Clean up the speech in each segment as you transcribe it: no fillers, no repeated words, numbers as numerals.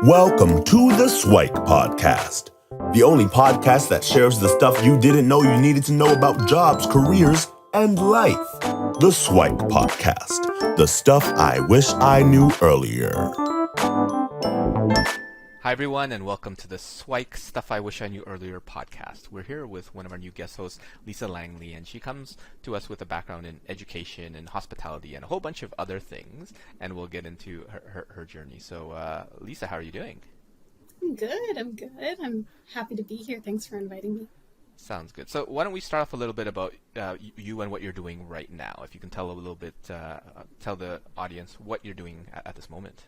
Welcome to the SIWIKE Podcast, the only podcast that shares the stuff you didn't know you needed to know about jobs, careers, and life. The SIWIKE Podcast, the stuff I wish I knew earlier. Hi everyone, and welcome to the SIWIKE Stuff I Wish I Knew Earlier podcast. We're here with one of our new guest hosts, Lisa Langley, and she comes to us with a background in education and hospitality and a whole bunch of other things, and we'll get into her journey. So, Lisa, how are you doing? I'm good. I'm happy to be here. Thanks for inviting me. Sounds good. So why don't we start off a little bit about you and what you're doing right now. If you can tell a little bit, tell the audience what you're doing at this moment.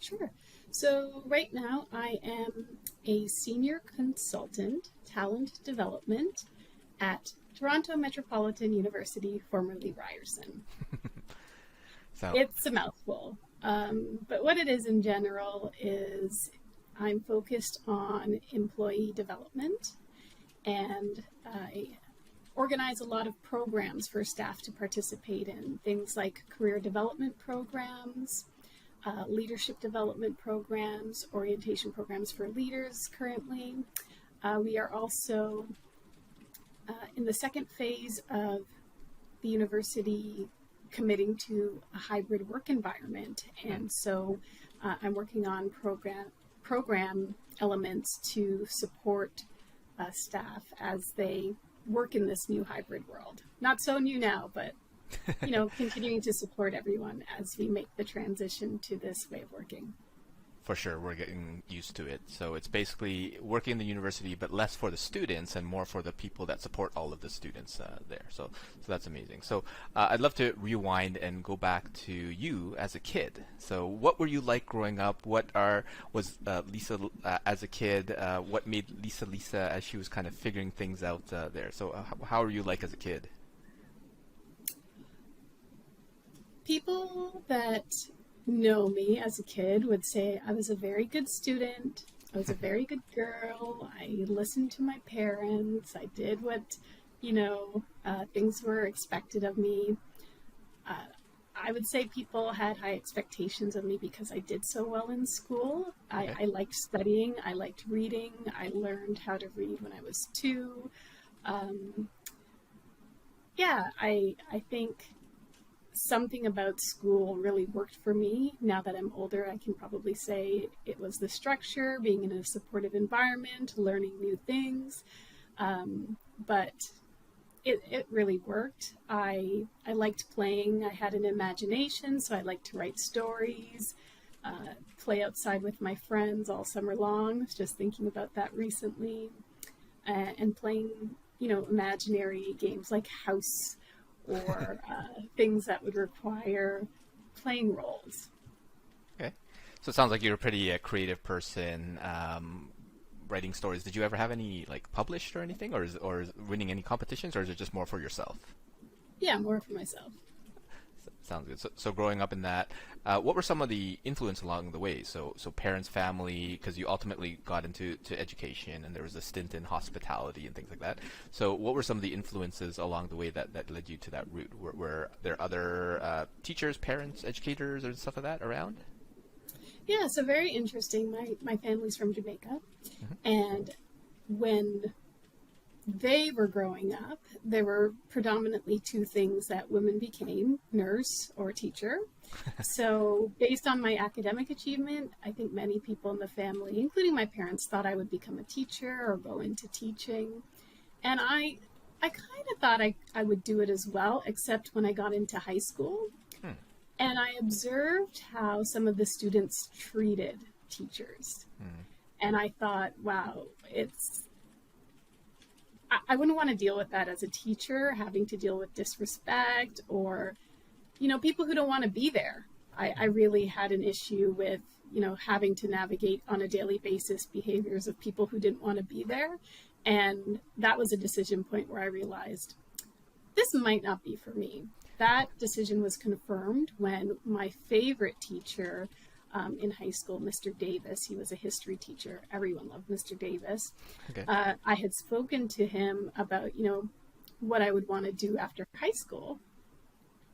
Sure. So right now I am a senior consultant, talent development at Toronto Metropolitan University, formerly Ryerson. It's a mouthful. But what it is in general is I'm focused on employee development, and I organize a lot of programs for staff to participate in, things like career development programs, leadership development programs, orientation programs for leaders currently. We are also in the second phase of the university committing to a hybrid work environment. And so I'm working on program elements to support staff as they work in this new hybrid world. Not so new now, but continuing to support everyone as we make the transition to this way of working. For sure, we're getting used to it. So it's basically working in the university, but less for the students and more for the people that support all of the students there. So that's amazing. So I'd love to rewind and go back to you as a kid. So what were you like growing up? What was Lisa as a kid? What made Lisa as she was kind of figuring things out there? So how were you like as a kid? People that know me as a kid would say I was a very good student. I was a very good girl. I listened to my parents. I did what, things were expected of me. I would say people had high expectations of me because I did so well in school. Okay. I liked studying. I liked reading. I learned how to read when I was 2. I think something about school really worked for me. Now that I'm older, I can probably say it was the structure, being in a supportive environment, learning new things. But it really worked. I liked playing. I had an imagination, so I liked to write stories, play outside with my friends all summer long. I was just thinking about that recently. And playing, imaginary games like House, or things that would require playing roles. Okay. So it sounds like you're a pretty creative person, writing stories. Did you ever have any published or anything, or winning any competitions, or is it just more for yourself? Yeah, more for myself. Sounds good. So growing up in that, what were some of the influence along the way? So parents, family, because you ultimately got into education, and there was a stint in hospitality and things like that. So what were some of the influences along the way that led you to that route? Were there other teachers, parents, educators, or stuff like that around? Yeah, so very interesting. My family's from Jamaica, and when they were growing up, there were predominantly 2 things that women became: nurse or teacher. So based on my academic achievement, I think many people in the family, including my parents, thought I would become a teacher or go into teaching. And I kind of thought I would do it as well, except when I got into high school. And I observed how some of the students treated teachers. And I thought, wow, I wouldn't want to deal with that as a teacher, having to deal with disrespect or, people who don't want to be there. I really had an issue with, having to navigate on a daily basis behaviors of people who didn't want to be there. And that was a decision point where I realized this might not be for me. That decision was confirmed when my favorite teacher in high school, Mr. Davis. He was a history teacher. Everyone loved Mr. Davis. Okay. I had spoken to him about, what I would want to do after high school.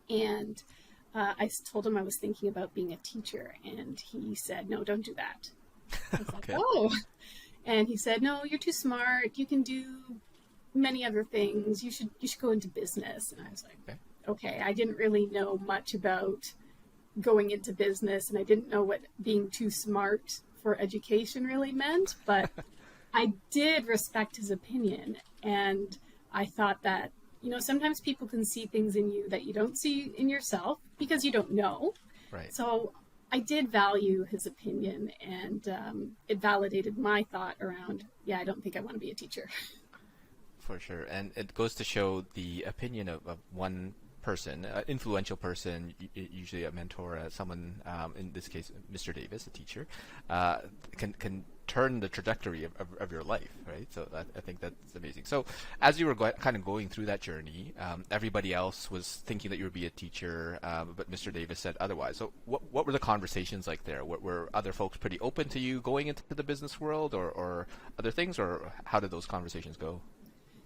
And told him I was thinking about being a teacher, and he said, "No, don't do that." I was Okay. like, "Oh," and he said, "No, you're too smart. You can do many other things. You should go into business." And I was like, okay. I didn't really know much about going into business, and I didn't know what being too smart for education really meant, but I did respect his opinion, and I thought that, sometimes people can see things in you that you don't see in yourself because you don't know. Right. So I did value his opinion, and it validated my thought around, I don't think I want to be a teacher. For sure. And it goes to show the opinion of one person, an influential person, usually a mentor, someone, in this case, Mr. Davis, a teacher, can turn the trajectory of your life, right? So I think that's amazing. So as you were kind of going through that journey, everybody else was thinking that you would be a teacher, but Mr. Davis said otherwise. So what were the conversations like there? Were other folks pretty open to you going into the business world or other things, or how did those conversations go?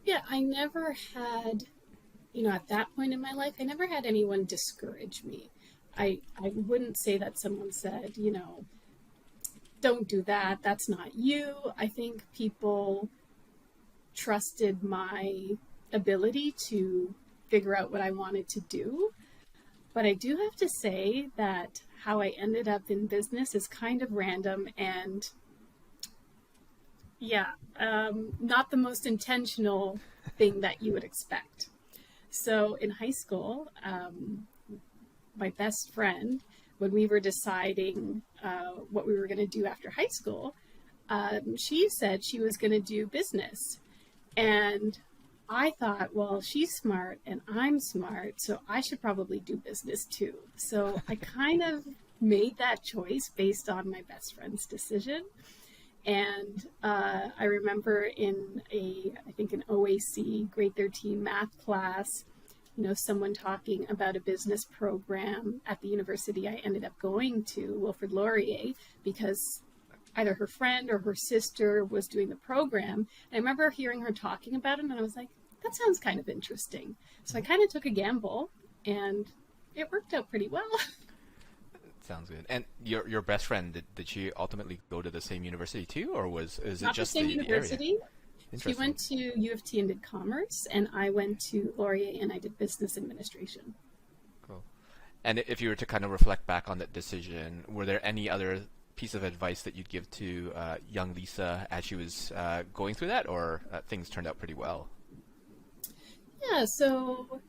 Yeah, I never had, at that point in my life, I never had anyone discourage me. I wouldn't say that someone said, don't do that. That's not you. I think people trusted my ability to figure out what I wanted to do. But I do have to say that how I ended up in business is kind of random and not the most intentional thing that you would expect. So in high school, my best friend, when we were deciding what we were going to do after high school, she said she was going to do business. And I thought, well, she's smart and I'm smart, so I should probably do business too. So I kind of made that choice based on my best friend's decision. And I remember in an OAC grade 13 math class, someone talking about a business program at the university I ended up going to, Wilfrid Laurier, because either her friend or her sister was doing the program. And I remember hearing her talking about it, and I was like, that sounds kind of interesting. So I kind of took a gamble, and it worked out pretty well. Sounds good. And your best friend, did she ultimately go to the same university too, or is Not it just the same the university? area? She went to U of T and did commerce, and I went to Laurier and I did business administration. Cool. And if you were to kind of reflect back on that decision, were there any other piece of advice that you'd give to young Lisa as she was going through that, or things turned out pretty well? Yeah, so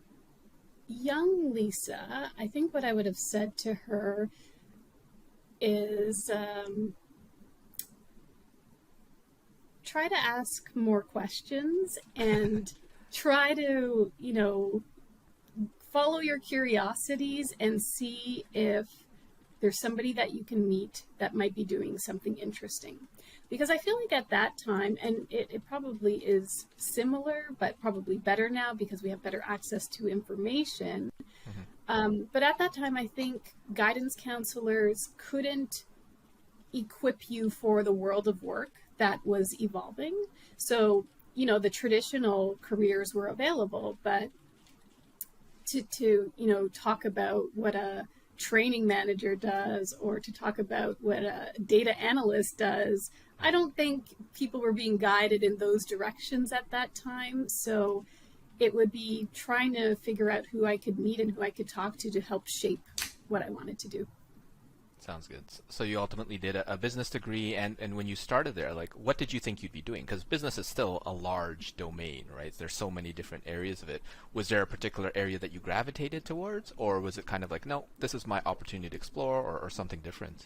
young Lisa, I think what I would have said to her is try to ask more questions and try to, follow your curiosities and see if there's somebody that you can meet that might be doing something interesting. Because I feel like at that time, and it probably is similar, but probably better now because we have better access to information. But at that time, I think guidance counselors couldn't equip you for the world of work that was evolving. So, the traditional careers were available, but to talk about what a training manager does or to talk about what a data analyst does, I don't think people were being guided in those directions at that time. So it would be trying to figure out who I could meet and who I could talk to help shape what I wanted to do. Sounds good. So you ultimately did a business degree, and when you started there, like, what did you think you'd be doing? Because business is still a large domain, right? There's so many different areas of it. Was there a particular area that you gravitated towards, or was it kind of like, no, this is my opportunity to explore, or something different?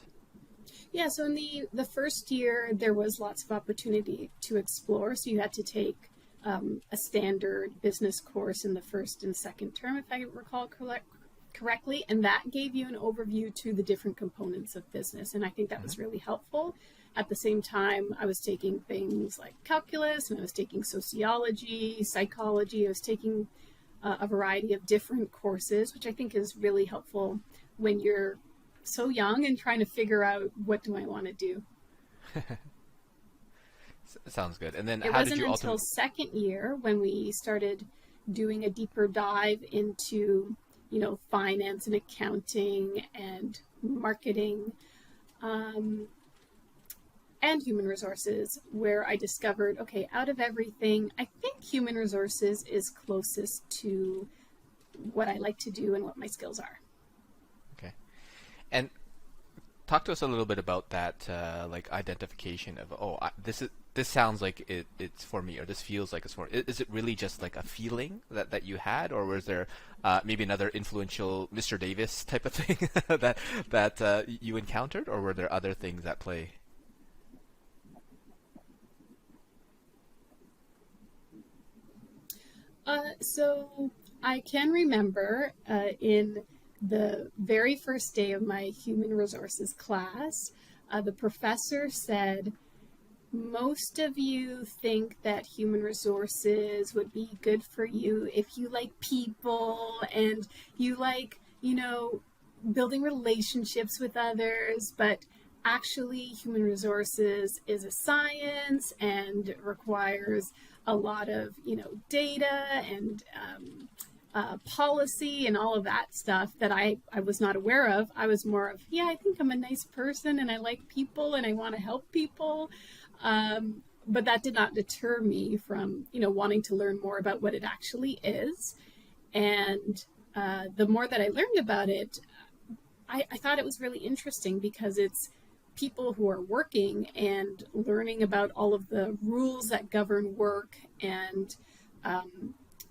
Yeah, so in the first year, there was lots of opportunity to explore. So you had to take a standard business course in the first and second term, if I recall correctly, and that gave you an overview to the different components of business, and I think that was really helpful. At the same time, I was taking things like calculus, and I was taking sociology, psychology. I was taking a variety of different courses, which I think is really helpful when you're so young and trying to figure out, what do I want to do? Sounds good. And then it how wasn't did you until second year when we started doing a deeper dive into finance and accounting and marketing, and human resources, where I discovered, okay, out of everything, I think human resources is closest to what I like to do and what my skills are. Okay. And talk to us a little bit about that, like identification of, this sounds like it's for me, or this feels like it's for me. Is it really just like a feeling that you had, or was there maybe another influential Mr. Davis type of thing that you encountered, or were there other things at play? So I can remember in the very first day of my human resources class, the professor said, most of you think that human resources would be good for you if you like people and you like, building relationships with others, but actually human resources is a science and requires a lot of, data and policy and all of that stuff that I was not aware of. I was more of, I think I'm a nice person and I like people and I want to help people. But that did not deter me from, wanting to learn more about what it actually is. And the more that I learned about it, I thought it was really interesting because it's people who are working and learning about all of the rules that govern work and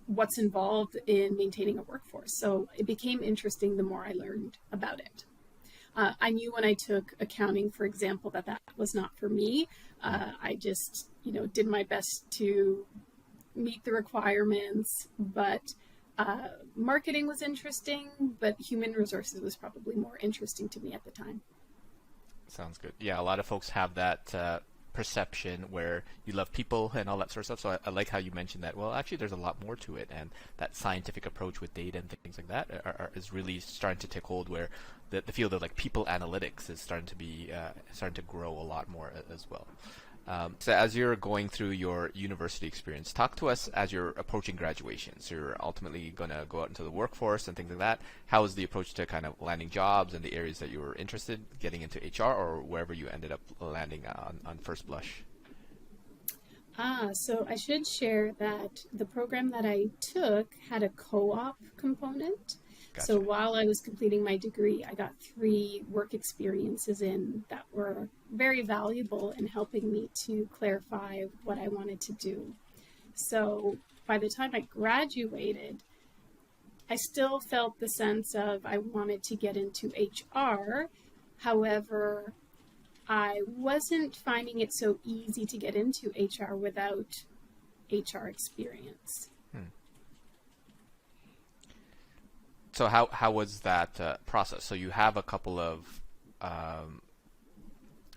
what's involved in maintaining a workforce. So it became interesting the more I learned about it. I knew when I took accounting, for example, that was not for me. I just, did my best to meet the requirements, but marketing was interesting, but human resources was probably more interesting to me at the time. Sounds good. Yeah, a lot of folks have that perception where you love people and all that sort of stuff. So I like how you mentioned that. Well, actually, there's a lot more to it, and that scientific approach with data and things like that is really starting to take hold. Where the field of like people analytics is starting to grow a lot more as well. So as you're going through your university experience, talk to us as you're approaching graduation. So you're ultimately going to go out into the workforce and things like that. How is the approach to kind of landing jobs in the areas that you were interested, getting into HR, or wherever you ended up landing on first blush? So I should share that the program that I took had a co-op component. Gotcha. So while I was completing my degree, I got 3 work experiences in that were very valuable in helping me to clarify what I wanted to do. So by the time I graduated, I still felt the sense of I wanted to get into HR. However, I wasn't finding it so easy to get into HR without HR experience. So how was that process? So you have a couple of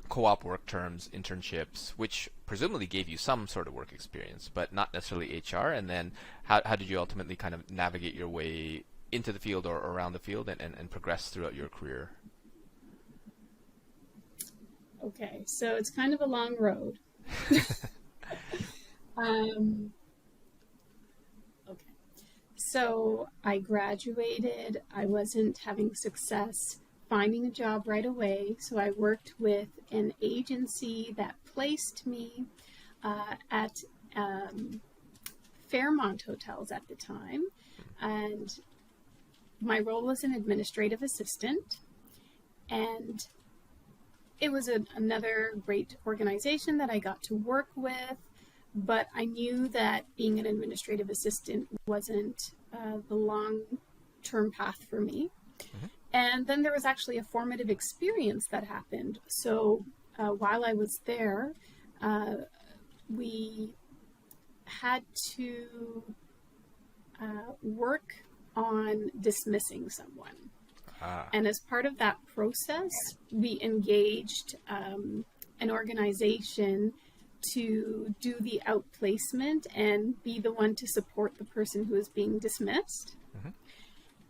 co-op work terms, internships, which presumably gave you some sort of work experience, but not necessarily HR. And then how did you ultimately kind of navigate your way into the field or around the field and progress throughout your career? Okay, so it's kind of a long road. Okay, so I graduated. I wasn't having success finding a job right away, so I worked with an agency that placed me at Fairmont Hotels at the time, and my role was an administrative assistant, and it was another great organization that I got to work with, but I knew that being an administrative assistant wasn't the long-term path for me. Mm-hmm. And then there was actually a formative experience that happened. So while I was there, we had to work on dismissing someone. And as part of that process, we engaged an organization to do the outplacement and be the one to support the person who is being dismissed. Mm-hmm.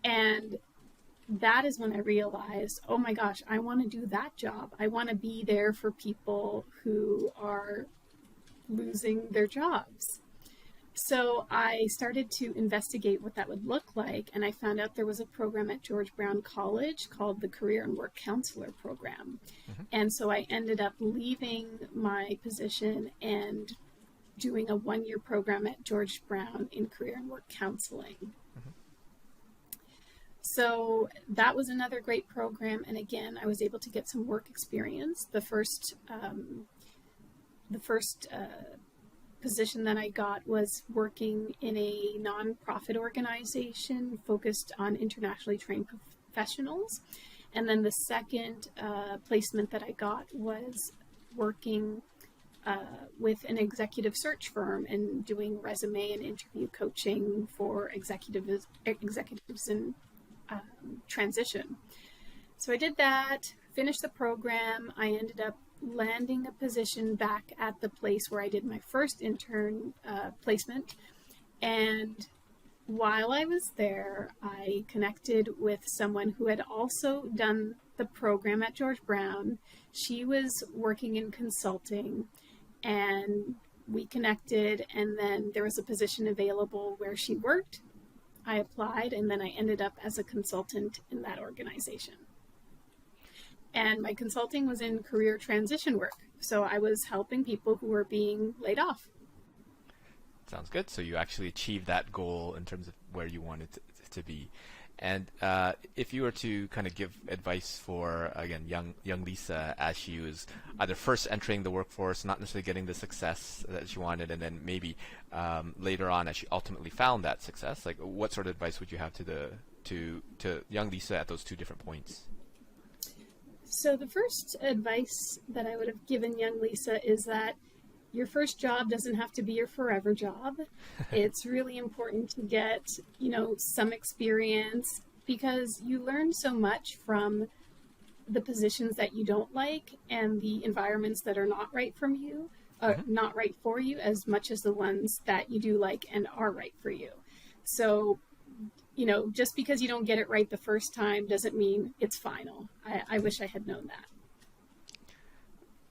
And that is when I realized, oh my gosh, I want to do that job. I want to be there for people who are losing their jobs. So I started to investigate what that would look like, and I found out there was a program at George Brown College called the Career and Work Counselor Program. And so I ended up leaving my position and doing a 1-year program at George Brown in Career and Work Counseling. So that was another great program, and again, I was able to get some work experience. The first position that I got was working in a nonprofit organization focused on internationally trained professionals. And then the second placement that I got was working with an executive search firm and doing resume and interview coaching for executives in transition. So I did that, finished the program. I ended up landing a position back at the place where I did my first intern placement. And while I was there, I connected with someone who had also done the program at George Brown. She was working in consulting, and we connected, and then there was a position available where she worked. I applied, and then I ended up as a consultant in that organization. And my consulting was in career transition work. So I was helping people who were being laid off. Sounds good. So you actually achieved that goal in terms of where you wanted to be. And if you were to kind of give advice for, again, young Lisa as she was either first entering the workforce, not necessarily getting the success that she wanted, and then maybe later on as she ultimately found that success, like what sort of advice would you have to young Lisa at those two different points? So the first advice that I would have given young Lisa is that your first job doesn't have to be your forever job. It's really important to get, some experience, because you learn so much from the positions that you don't like and the environments that are not right from you, not right for you, as much as the ones that you do like and are right for you. So, just because you don't get it right the first time doesn't mean it's final. I wish I had known that.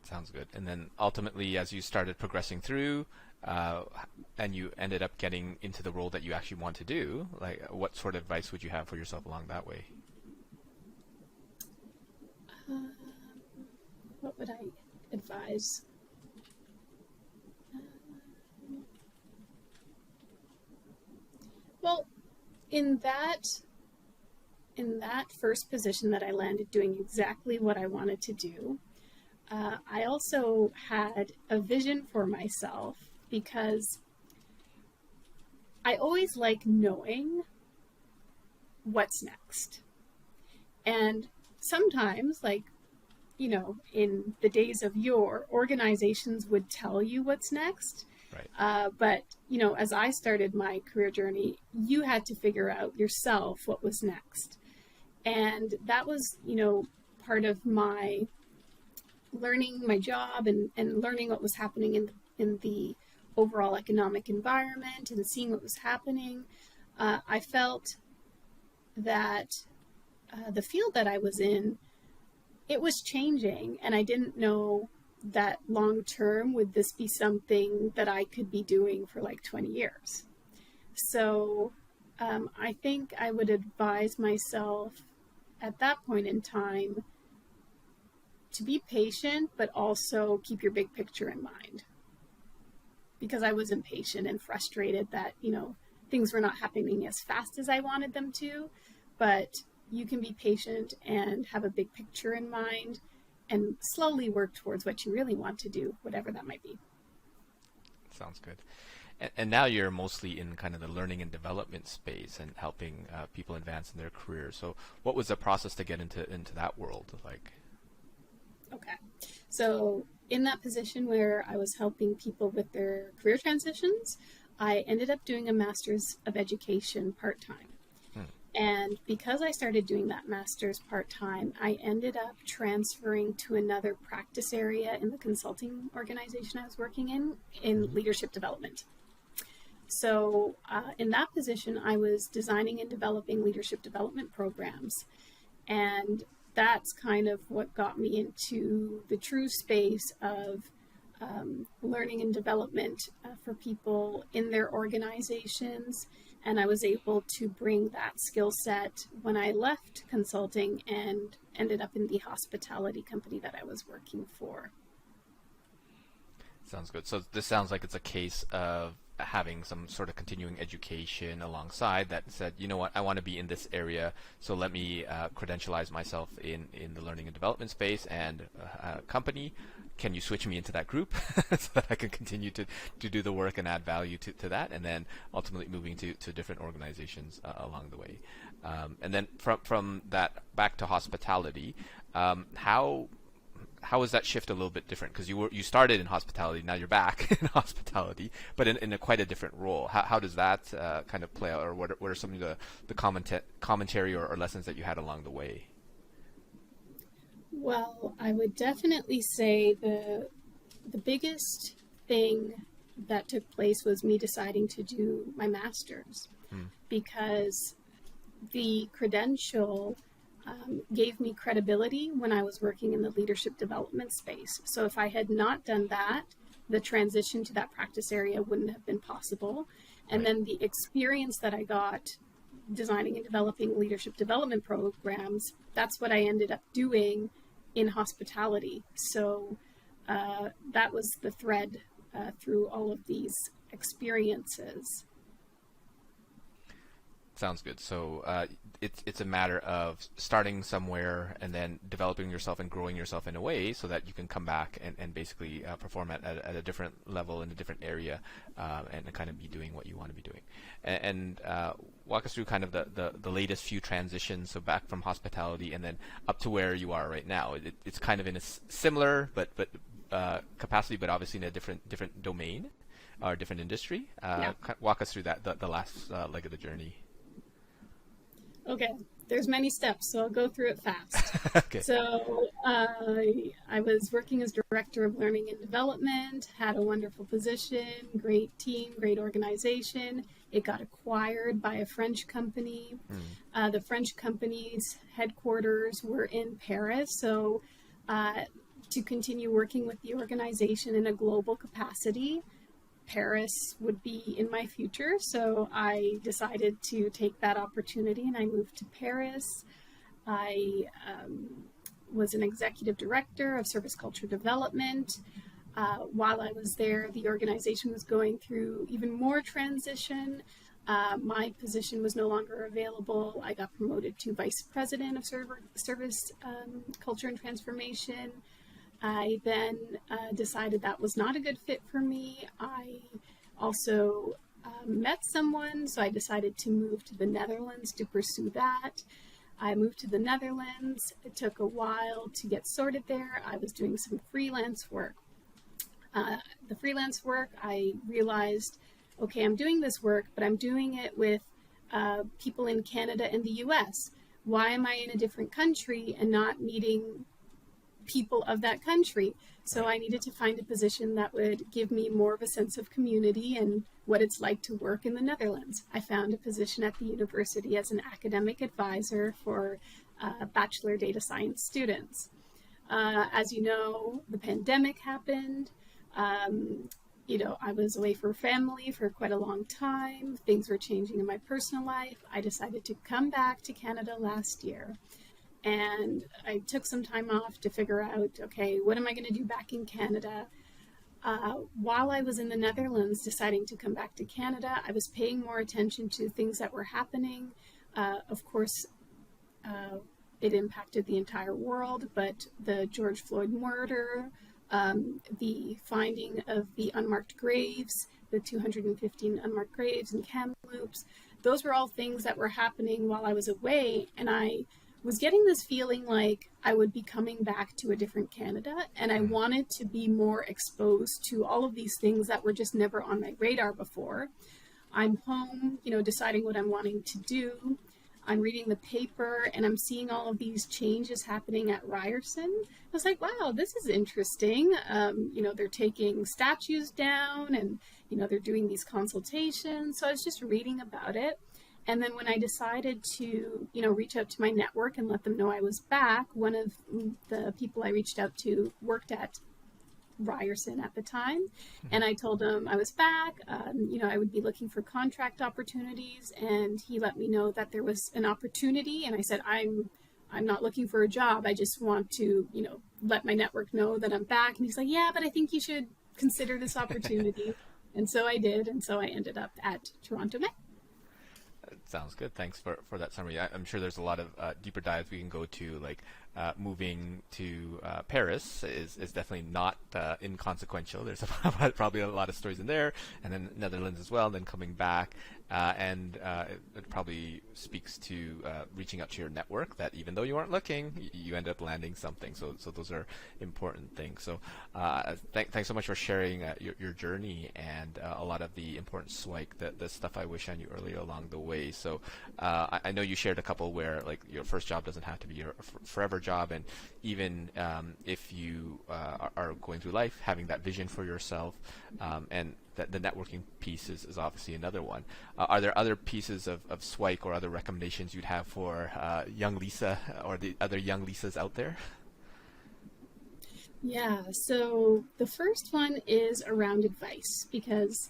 Sounds good. And then ultimately, as you started progressing through, and you ended up getting into the role that you actually want to do, like what sort of advice would you have for yourself along that way? What would I advise? Well, in that first position that I landed doing exactly what I wanted to do, I also had a vision for myself, because I always like knowing what's next. And sometimes, in the days of yore, organizations would tell you what's next. Right. But, as I started my career journey, you had to figure out yourself what was next. And that was, part of my learning my job and learning what was happening in the overall economic environment and seeing what was happening. I felt that the field that I was in, it was changing, and I didn't know that long term would this be something that I could be doing for 20 years. So I think I would advise myself at that point in time to be patient, but also keep your big picture in mind. Because I was impatient and frustrated that, things were not happening as fast as I wanted them to, but you can be patient and have a big picture in mind and slowly work towards what you really want to do, whatever that might be. Sounds good. And now you're mostly in kind of the learning and development space and helping people advance in their careers. So what was the process to get into that world like? Okay. So in that position where I was helping people with their career transitions, I ended up doing a master's of education part-time. And because I started doing that master's part-time, I ended up transferring to another practice area in the consulting organization I was working in leadership development. So in that position, I was designing and developing leadership development programs. And that's kind of what got me into the true space of learning and development for people in their organizations. And I was able to bring that skill set when I left consulting and ended up in the hospitality company that I was working for. Sounds good. So this sounds like it's a case of having some sort of continuing education alongside that said, you know what, I want to be in this area, so let me credentialize myself in the learning and development space and company. Can you switch me into that group so that I can continue to do the work and add value to that, and then ultimately moving to different organizations along the way. And then from that back to hospitality, how is that shift a little bit different? Because you started in hospitality, now you're back in hospitality, but in a quite a different role. How does that kind of play out, or what are some of the commentary or lessons that you had along the way? Well, I would definitely say the biggest thing that took place was me deciding to do my master's, because the credential gave me credibility when I was working in the leadership development space. So if I had not done that, the transition to that practice area wouldn't have been possible. And Right. then the experience that I got designing and developing leadership development programs, that's what I ended up doing in hospitality. So that was the thread through all of these experiences. Sounds good. So it's a matter of starting somewhere and then developing yourself and growing yourself in a way so that you can come back and basically perform at a different level in a different area and kind of be doing what you want to be doing. And walk us through kind of the latest few transitions, so back from hospitality and then up to where you are right now. It's kind of in a similar but capacity, but obviously in a different domain or different industry. Walk us through that, the last leg of the journey. Okay, there's many steps, so I'll go through it fast. Okay. So I was working as director of learning and development, had a wonderful position, great team, great organization. It got acquired by a French company. The French company's headquarters were in Paris, so to continue working with the organization in a global capacity, Paris would be in my future, so I decided to take that opportunity and I moved to Paris. I was an executive director of service culture development. While I was there, the organization was going through even more transition. My position was no longer available. I got promoted to vice president of service culture and transformation. I then decided that was not a good fit for me. I also met someone, so I decided to move to the Netherlands to pursue that. I moved to the Netherlands. It took a while to get sorted there. I was doing some freelance work. The freelance work, I realized, okay, I'm doing this work, but I'm doing it with people in Canada and the US. Why am I in a different country and not meeting people of that country? So I needed to find a position that would give me more of a sense of community and what it's like to work in the Netherlands. I found a position at the university as an academic advisor for bachelor data science students. As you know, the pandemic happened. I was away for family for quite a long time. Things were changing in my personal life. I decided to come back to Canada last year. And I took some time off to figure out, okay, what am I going to do back in Canada? While I was in the Netherlands deciding to come back to Canada, I was paying more attention to things that were happening. Of course, it impacted the entire world, but the George Floyd murder, the finding of the unmarked graves, the 215 unmarked graves in Kamloops, those were all things that were happening while I was away, and I was getting this feeling like I would be coming back to a different Canada, and I wanted to be more exposed to all of these things that were just never on my radar before. I'm home, deciding what I'm wanting to do. I'm reading the paper and I'm seeing all of these changes happening at Ryerson. I was like, wow, this is interesting. They're taking statues down and, they're doing these consultations. So I was just reading about it. And then when I decided to, reach out to my network and let them know I was back, one of the people I reached out to worked at Ryerson at the time. And I told him I was back, I would be looking for contract opportunities, and he let me know that there was an opportunity. And I said, I'm not looking for a job. I just want to, let my network know that I'm back. And he's like, yeah, but I think you should consider this opportunity. And so I did. And so I ended up at Toronto Met. Sounds good. Thanks for that summary. I'm sure there's a lot of deeper dives we can go to, like moving to Paris is definitely not inconsequential. There's probably a lot of stories in there, and then Netherlands as well, and then coming back. And it probably speaks to reaching out to your network, that even though you aren't looking, you end up landing something. So those are important things. So thanks so much for sharing your journey and a lot of the important SWIKE, the stuff I wish I knew earlier along the way. So I know you shared a couple where, like, your first job doesn't have to be your forever job, and even if you are going through life, having that vision for yourself, and that the networking piece is obviously another one. Are there other pieces of SWIKE or other recommendations you'd have for young Lisa or the other young Lisas out there? Yeah, so the first one is around advice, because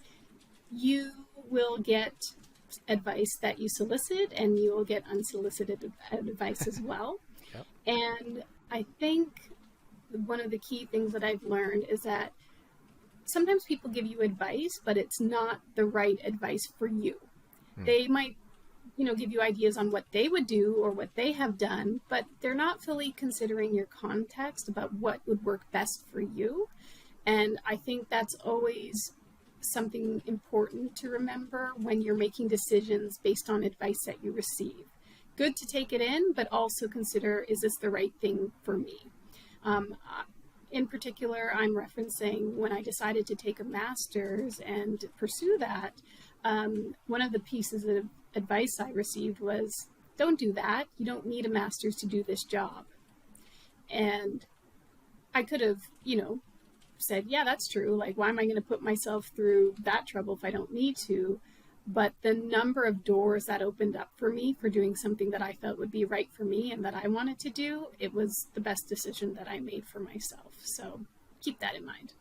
you will get advice that you solicit, and you will get unsolicited advice as well. Yep. And I think one of the key things that I've learned is that sometimes people give you advice, but it's not the right advice for you. They might, give you ideas on what they would do or what they have done, but they're not fully considering your context about what would work best for you. And I think that's always something important to remember when you're making decisions based on advice that you receive. Good to take it in, but also consider, is this the right thing for me? In particular, I'm referencing when I decided to take a master's and pursue that, one of the pieces of advice I received was, don't do that. You don't need a master's to do this job. And I could have, said, yeah, that's true. Like, why am I going to put myself through that trouble if I don't need to? But the number of doors that opened up for me for doing something that I felt would be right for me and that I wanted to do, it was the best decision that I made for myself. So keep that in mind.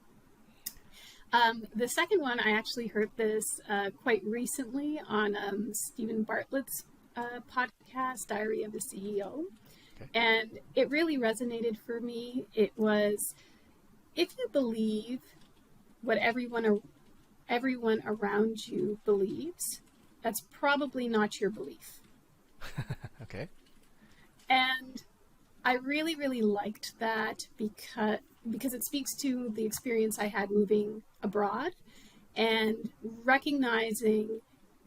The second one, I actually heard this quite recently on Stephen Bartlett's podcast, Diary of the CEO. Okay. And it really resonated for me. It was, if you believe what everyone around you believes, that's probably not your belief. Okay. And I really, really liked that because it speaks to the experience I had moving abroad and recognizing,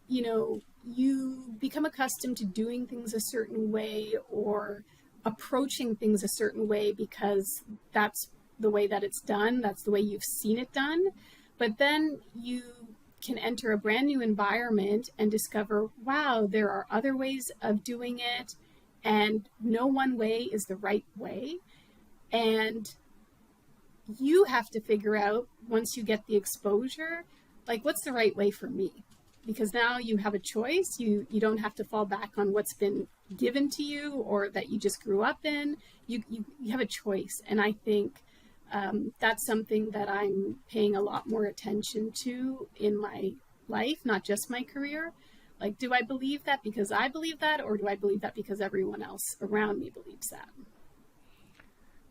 you become accustomed to doing things a certain way or approaching things a certain way because that's the way that it's done. That's the way you've seen it done. But then you can enter a brand new environment and discover, wow, there are other ways of doing it, and no one way is the right way. And you have to figure out, once you get the exposure, like, what's the right way for me? Because now you have a choice. You don't have to fall back on what's been given to you or that you just grew up in. You have a choice. And I think that's something that I'm paying a lot more attention to in my life, not just my career. Like, do I believe that because I believe that, or do I believe that because everyone else around me believes that?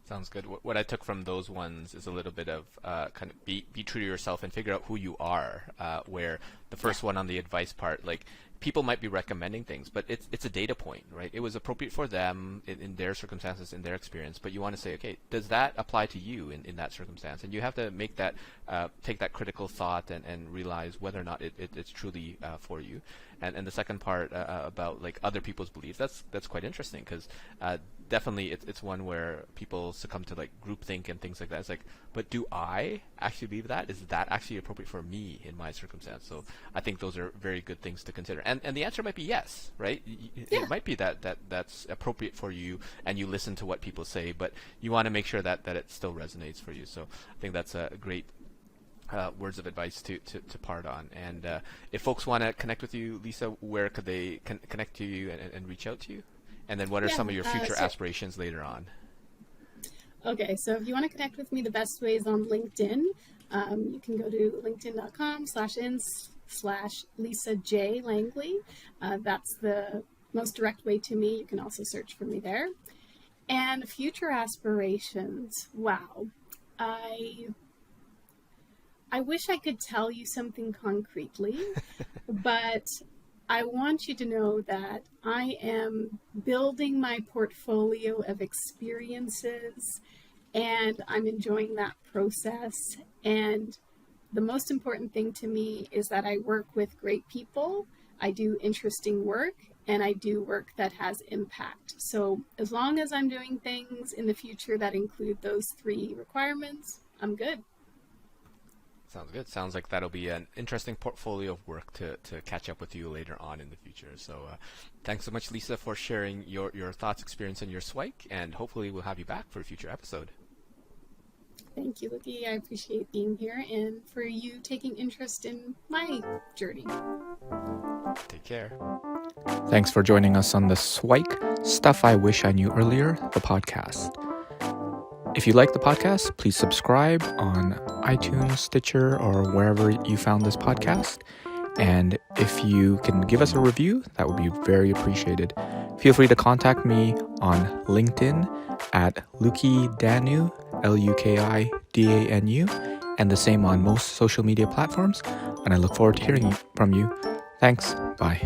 Sounds good. What I took from those ones is a little bit of kind of be true to yourself and figure out who you are, where the first one on the advice part, like, people might be recommending things, but it's a data point, right? It was appropriate for them in their circumstances, in their experience, but you want to say, okay, does that apply to you in that circumstance? And you have to make that, take that critical thought and realize whether or not it's truly for you. And the second part about, like, other people's beliefs, that's quite interesting, because definitely it's one where people succumb to, like, groupthink and things like that. It's like, but do I actually believe that? Is that actually appropriate for me in my circumstance? So I think those are very good things to consider. And the answer might be yes, right? Yeah. It might be that's appropriate for you, and you listen to what people say, but you want to make sure that it still resonates for you. So I think that's a great words of advice to part on. And if folks want to connect with you, Lisa, where could they connect to you and reach out to you? And then what are some of your future aspirations later on? Okay, so if you want to connect with me, the best way is on LinkedIn. You can go to linkedin.com/in/Lisa J. Langley. That's the most direct way to me. You can also search for me there. And future aspirations. Wow. I wish I could tell you something concretely, but I want you to know that I am building my portfolio of experiences, and I'm enjoying that process. And the most important thing to me is that I work with great people, I do interesting work, and I do work that has impact. So as long as I'm doing things in the future that include those 3 requirements, I'm good. Sounds good. Sounds like that'll be an interesting portfolio of work to catch up with you later on in the future. So thanks so much, Lisa, for sharing your thoughts, experience, and your SWIKE, and hopefully we'll have you back for a future episode. Thank you, Luki. I appreciate being here and for you taking interest in my journey. Take care. Thanks for joining us on the SWIKE Stuff I Wish I Knew Earlier, the podcast. If you like the podcast, please subscribe on iTunes, Stitcher, or wherever you found this podcast. And if you can give us a review, that would be very appreciated. Feel free to contact me on LinkedIn at Lukidanu, Lukidanu, and the same on most social media platforms. And I look forward to hearing from you. Thanks. Bye.